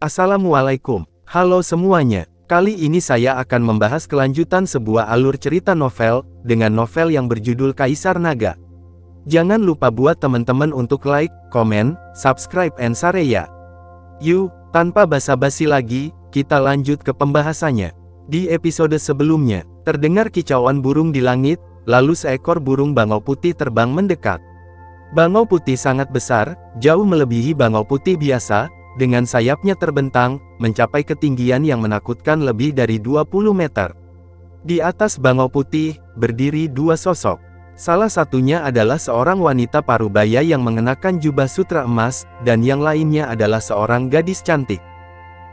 Assalamualaikum. Halo semuanya. Kali ini saya akan membahas kelanjutan sebuah alur cerita novel, dengan novel yang berjudul Kaisar Naga. Jangan lupa buat teman-teman untuk like, komen, subscribe and share ya. Yuk, tanpa basa-basi lagi, kita lanjut ke pembahasannya. Di episode sebelumnya, terdengar kicauan burung di langit, lalu seekor burung bangau putih terbang mendekat. Bangau putih sangat besar, jauh melebihi bangau putih biasa, dengan sayapnya terbentang, mencapai ketinggian yang menakutkan lebih dari 20 meter. Di atas bangau putih, berdiri dua sosok. Salah satunya adalah seorang wanita parubaya yang mengenakan jubah sutra emas, dan yang lainnya adalah seorang gadis cantik.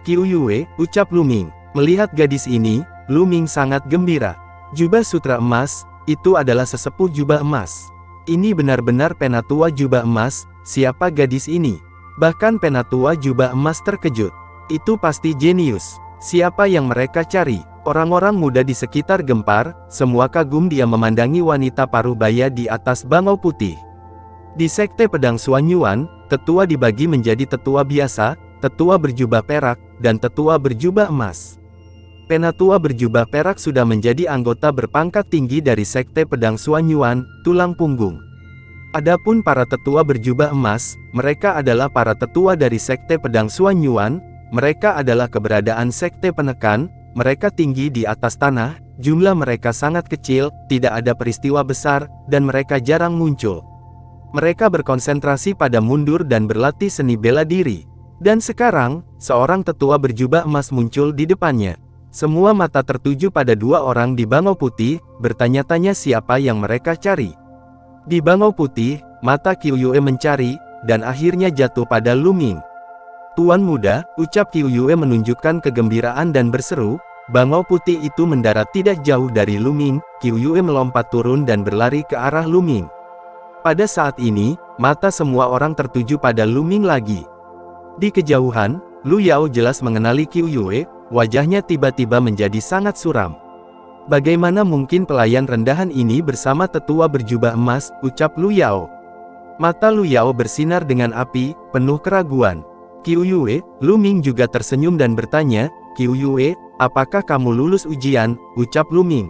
"Qiuyue," ucap Lu Ming. Melihat gadis ini, Lu Ming sangat gembira. Jubah sutra emas, itu adalah sesepuh jubah emas. Ini benar-benar penatua jubah emas, siapa gadis ini? Bahkan penatua jubah emas terkejut. Itu pasti jenius. Siapa yang mereka cari? Orang-orang muda di sekitar gempar, semua kagum dia memandangi wanita parubaya di atas bangau putih. Di sekte pedang Xuanyuan, tetua dibagi menjadi tetua biasa, tetua berjubah perak, dan tetua berjubah emas. Penatua berjubah perak sudah menjadi anggota berpangkat tinggi dari sekte pedang Xuanyuan, tulang punggung. Adapun para tetua berjubah emas, mereka adalah para tetua dari sekte pedang Xuanyuan, mereka adalah keberadaan sekte penekan, mereka tinggi di atas tanah, jumlah mereka sangat kecil, tidak ada peristiwa besar, dan mereka jarang muncul. Mereka berkonsentrasi pada mundur dan berlatih seni bela diri. Dan sekarang, seorang tetua berjubah emas muncul di depannya. Semua mata tertuju pada dua orang di bangau putih, bertanya-tanya siapa yang mereka cari. Di bangau putih, mata Qiuyue mencari, dan akhirnya jatuh pada Lu Ming. "Tuan muda," ucap Qiuyue menunjukkan kegembiraan dan berseru, bangau putih itu mendarat tidak jauh dari Lu Ming. Qiuyue melompat turun dan berlari ke arah Lu Ming. Pada saat ini, mata semua orang tertuju pada Lu Ming lagi. Di kejauhan, Lu Yao jelas mengenali Qiuyue. Wajahnya tiba-tiba menjadi sangat suram. "Bagaimana mungkin pelayan rendahan ini bersama tetua berjubah emas," ucap Lu Yao. Mata Lu Yao bersinar dengan api, penuh keraguan. "Qiuyue," Lu Ming juga tersenyum dan bertanya, "Qiuyue, apakah kamu lulus ujian?" ucap Lu Ming.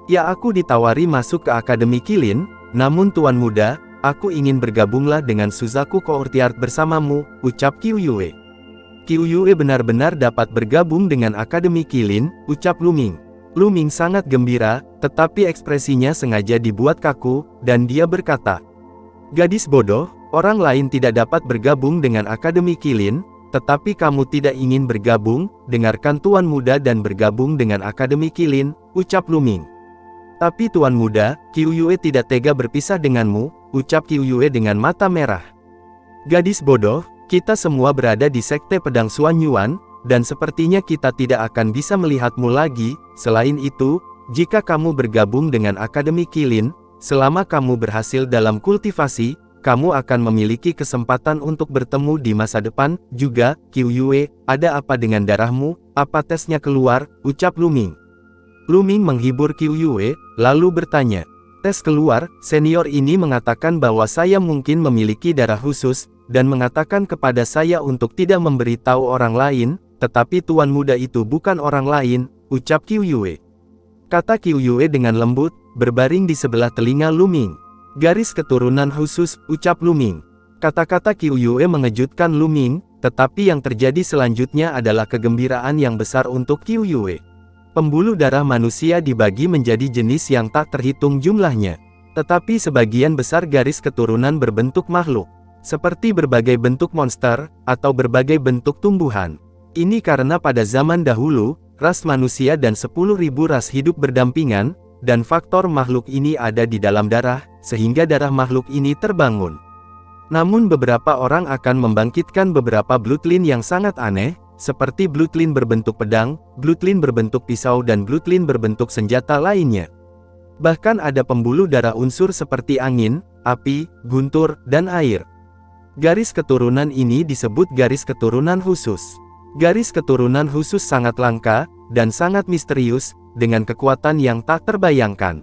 "Ya, aku ditawari masuk ke Akademi Qilin, namun tuan muda, aku ingin bergabunglah dengan Suzaku Courtyard bersamamu," ucap Qiuyue. "Qiuyue benar-benar dapat bergabung dengan Akademi Qilin," ucap Lu Ming. Lu Ming sangat gembira, tetapi ekspresinya sengaja dibuat kaku, dan dia berkata, "Gadis bodoh, orang lain tidak dapat bergabung dengan Akademi Qilin, tetapi kamu tidak ingin bergabung, dengarkan tuan muda dan bergabung dengan Akademi Qilin," ucap Lu Ming. "Tapi tuan muda, Qiuyue tidak tega berpisah denganmu," ucap Qiuyue dengan mata merah. "Gadis bodoh, kita semua berada di sekte pedang Xuanyuan, dan sepertinya kita tidak akan bisa melihatmu lagi. Selain itu, jika kamu bergabung dengan Akademi Qilin, selama kamu berhasil dalam kultivasi, kamu akan memiliki kesempatan untuk bertemu di masa depan juga." "Qiuyue, ada apa dengan darahmu? Apa tesnya keluar?" ucap Lu Ming. Lu Ming menghibur Qiuyue, lalu bertanya, "Tes keluar, senior ini mengatakan bahwa saya mungkin memiliki darah khusus, dan mengatakan kepada saya untuk tidak memberitahu orang lain, tetapi tuan muda itu bukan orang lain," ucap Qiuyue. Kata Qiuyue dengan lembut, berbaring di sebelah telinga Lu Ming. "Garis keturunan khusus," ucap Lu Ming. Kata-kata Qiuyue mengejutkan Lu Ming, tetapi yang terjadi selanjutnya adalah kegembiraan yang besar untuk Qiuyue. Pembuluh darah manusia dibagi menjadi jenis yang tak terhitung jumlahnya. Tetapi sebagian besar garis keturunan berbentuk makhluk, seperti berbagai bentuk monster, atau berbagai bentuk tumbuhan. Ini karena pada zaman dahulu, ras manusia dan 10.000 ras hidup berdampingan, dan faktor makhluk ini ada di dalam darah, sehingga darah makhluk ini terbangun. Namun beberapa orang akan membangkitkan beberapa bloodline yang sangat aneh, seperti bloodline berbentuk pedang, bloodline berbentuk pisau dan bloodline berbentuk senjata lainnya. Bahkan ada pembuluh darah unsur seperti angin, api, guntur, dan air. Garis keturunan ini disebut garis keturunan khusus. Garis keturunan khusus sangat langka, dan sangat misterius, dengan kekuatan yang tak terbayangkan.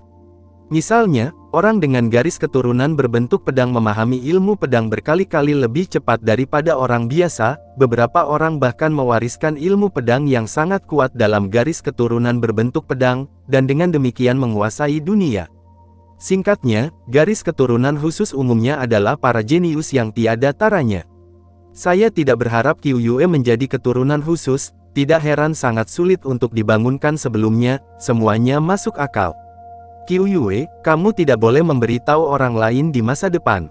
Misalnya, orang dengan garis keturunan berbentuk pedang memahami ilmu pedang berkali-kali lebih cepat daripada orang biasa. Beberapa orang bahkan mewariskan ilmu pedang yang sangat kuat dalam garis keturunan berbentuk pedang, dan dengan demikian menguasai dunia. Singkatnya, garis keturunan khusus umumnya adalah para jenius yang tiada taranya. Saya tidak berharap Qiu Yue menjadi keturunan khusus, tidak heran sangat sulit untuk dibangunkan sebelumnya, semuanya masuk akal. Qiu Yue, kamu tidak boleh memberitahu orang lain di masa depan.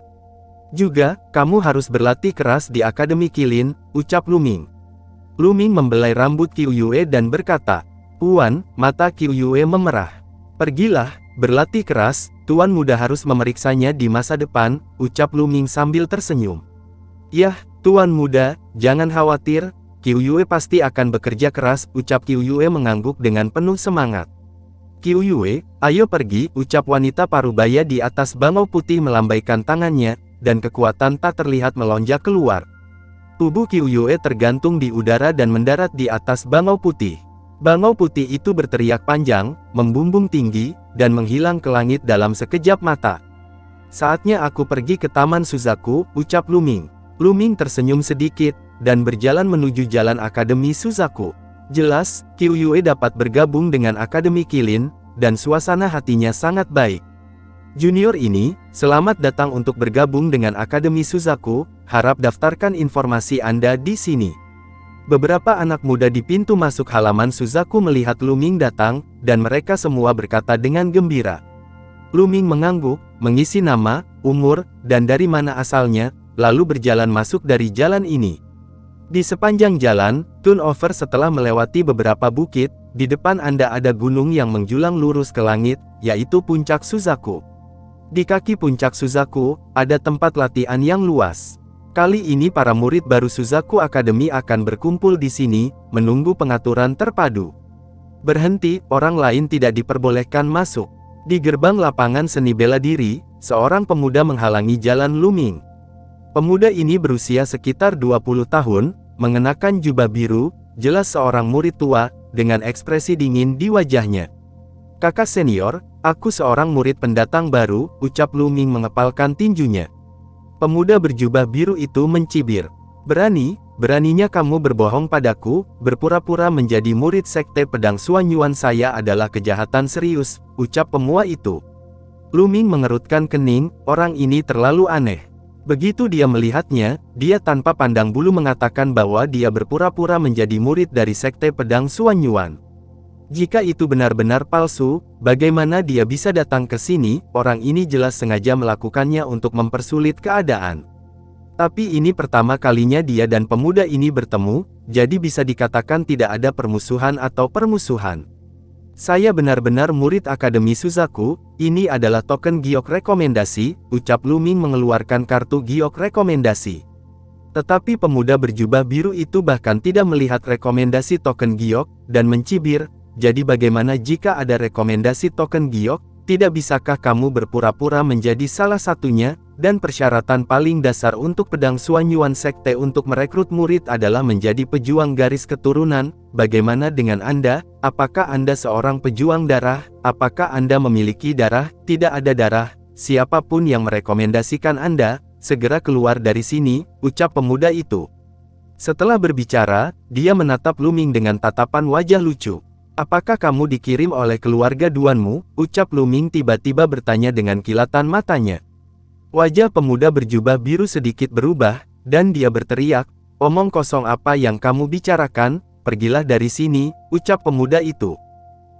Juga, kamu harus berlatih keras di Akademi Qilin, ucap Lu Ming. Lu Ming membelai rambut Qiu Yue dan berkata, "Tuan," mata Qiu Yue memerah. "Pergilah, berlatih keras, Tuan muda harus memeriksanya di masa depan," ucap Lu Ming sambil tersenyum. "Yah, Tuan muda, jangan khawatir, Qiu Yue pasti akan bekerja keras," ucap Qiu Yue mengangguk dengan penuh semangat. "Qiu Yue, ayo pergi," ucap wanita parubaya di atas bangau putih melambaikan tangannya, dan kekuatan tak terlihat melonjak keluar. Tubuh Qiu Yue tergantung di udara dan mendarat di atas bangau putih. Bangau putih itu berteriak panjang, membumbung tinggi, dan menghilang ke langit dalam sekejap mata. "Saatnya aku pergi ke Taman Suzaku," ucap Lu Ming. Lu Ming tersenyum sedikit, dan berjalan menuju jalan Akademi Suzaku. Jelas, Qiu Yue dapat bergabung dengan Akademi Qilin, dan suasana hatinya sangat baik. "Junior ini, selamat datang untuk bergabung dengan Akademi Suzaku, harap daftarkan informasi Anda di sini." Beberapa anak muda di pintu masuk halaman Suzaku melihat Lu Ming datang, dan mereka semua berkata dengan gembira. Lu Ming mengangguk, mengisi nama, umur, dan dari mana asalnya, lalu berjalan masuk dari jalan ini. Di sepanjang jalan, turnover setelah melewati beberapa bukit, di depan Anda ada gunung yang menjulang lurus ke langit, yaitu Puncak Suzaku. Di kaki Puncak Suzaku, ada tempat latihan yang luas. Kali ini para murid baru Suzaku Academy akan berkumpul di sini, menunggu pengaturan terpadu. Berhenti, orang lain tidak diperbolehkan masuk. Di gerbang lapangan seni bela diri, seorang pemuda menghalangi jalan Lu Ming. Pemuda ini berusia sekitar 20 tahun, mengenakan jubah biru, jelas seorang murid tua, dengan ekspresi dingin di wajahnya. "Kakak senior, aku seorang murid pendatang baru," ucap Lu Ming mengepalkan tinjunya. Pemuda berjubah biru itu mencibir. Beraninya kamu berbohong padaku, berpura-pura menjadi murid sekte pedang Suanyuan. Saya adalah kejahatan serius," ucap pemua itu. Lu Ming mengerutkan kening, orang ini terlalu aneh. Begitu dia melihatnya, dia tanpa pandang bulu mengatakan bahwa dia berpura-pura menjadi murid dari sekte pedang Suanyuan. Jika itu benar-benar palsu, bagaimana dia bisa datang ke sini? Orang ini jelas sengaja melakukannya untuk mempersulit keadaan. Tapi ini pertama kalinya dia dan pemuda ini bertemu, jadi bisa dikatakan tidak ada permusuhan atau permusuhan. "Saya benar-benar murid Akademi Suzaku, ini adalah token giok rekomendasi," ucap Lu Ming mengeluarkan kartu giok rekomendasi. Tetapi pemuda berjubah biru itu bahkan tidak melihat rekomendasi token giok, dan mencibir, "Jadi bagaimana jika ada rekomendasi token giok? Tidak bisakah kamu berpura-pura menjadi salah satunya? Dan persyaratan paling dasar untuk pedang Suanyuan sekte untuk merekrut murid adalah menjadi pejuang garis keturunan. Bagaimana dengan Anda? Apakah Anda seorang pejuang darah? Apakah Anda memiliki darah? Tidak ada darah. Siapapun yang merekomendasikan Anda, segera keluar dari sini," ucap pemuda itu. Setelah berbicara, dia menatap Lu Ming dengan tatapan wajah lucu. "Apakah kamu dikirim oleh keluarga Duanmu?" ucap Lu Ming tiba-tiba bertanya dengan kilatan matanya. Wajah pemuda berjubah biru sedikit berubah, dan dia berteriak, "Omong kosong apa yang kamu bicarakan? Pergilah dari sini," ucap pemuda itu.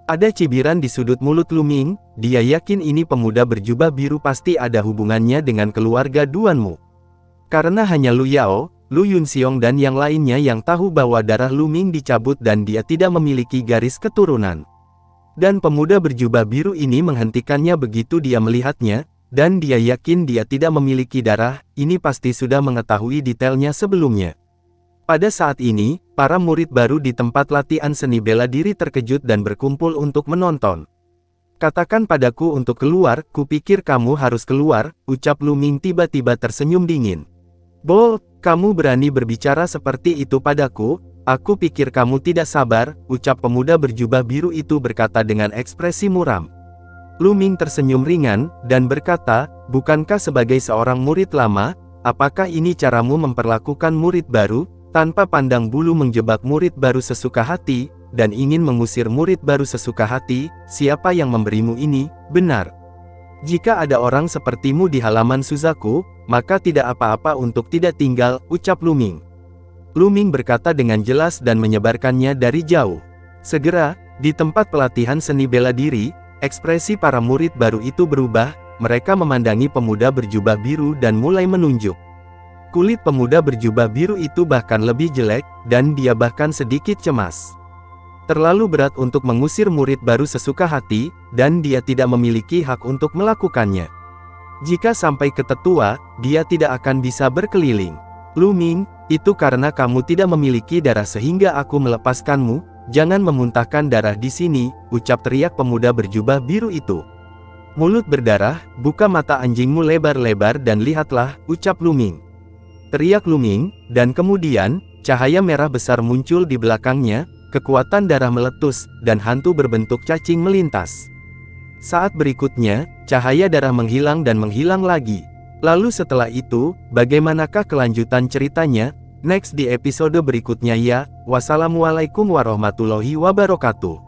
Ada cibiran di sudut mulut Lu Ming, dia yakin ini pemuda berjubah biru pasti ada hubungannya dengan keluarga Duanmu. Karena hanya Lu Yao, Lu Yunxiong dan yang lainnya yang tahu bahwa darah Lu Ming dicabut dan dia tidak memiliki garis keturunan. Dan pemuda berjubah biru ini menghentikannya begitu dia melihatnya, dan dia yakin dia tidak memiliki darah, ini pasti sudah mengetahui detailnya sebelumnya. Pada saat ini, para murid baru di tempat latihan seni bela diri terkejut dan berkumpul untuk menonton. "Katakan padaku untuk keluar, kupikir kamu harus keluar," ucap Lu Ming tiba-tiba tersenyum dingin. "Bol, kamu berani berbicara seperti itu padaku? Aku pikir kamu tidak sabar," ucap pemuda berjubah biru itu berkata dengan ekspresi muram. Lu Ming tersenyum ringan, dan berkata, bukankah sebagai seorang murid lama, apakah ini caramu memperlakukan murid baru, tanpa pandang bulu menjebak murid baru sesuka hati, dan ingin mengusir murid baru sesuka hati, siapa yang memberimu ini, benar? Jika ada orang sepertimu di halaman Suzaku, maka tidak apa-apa untuk tidak tinggal, ucap Lu Ming. Lu Ming berkata dengan jelas dan menyebarkannya dari jauh. Segera, di tempat pelatihan seni bela diri, ekspresi para murid baru itu berubah, mereka memandangi pemuda berjubah biru dan mulai menunjuk. Kulit pemuda berjubah biru itu bahkan lebih jelek, dan dia bahkan sedikit cemas. Terlalu berat untuk mengusir murid baru sesuka hati, dan dia tidak memiliki hak untuk melakukannya. Jika sampai ke tetua, dia tidak akan bisa berkeliling. Lu Ming, itu karena kamu tidak memiliki darah sehingga aku melepaskanmu. Jangan memuntahkan darah di sini, ucap teriak pemuda berjubah biru itu. Mulut berdarah, buka mata anjingmu lebar-lebar dan lihatlah, ucap Lu Ming. Teriak Lu Ming, dan kemudian, cahaya merah besar muncul di belakangnya, kekuatan darah meletus, dan hantu berbentuk cacing melintas. Saat berikutnya, cahaya darah menghilang dan menghilang lagi. Lalu setelah itu, bagaimanakah kelanjutan ceritanya? Next di episode berikutnya ya. Wassalamualaikum warahmatullahi wabarakatuh.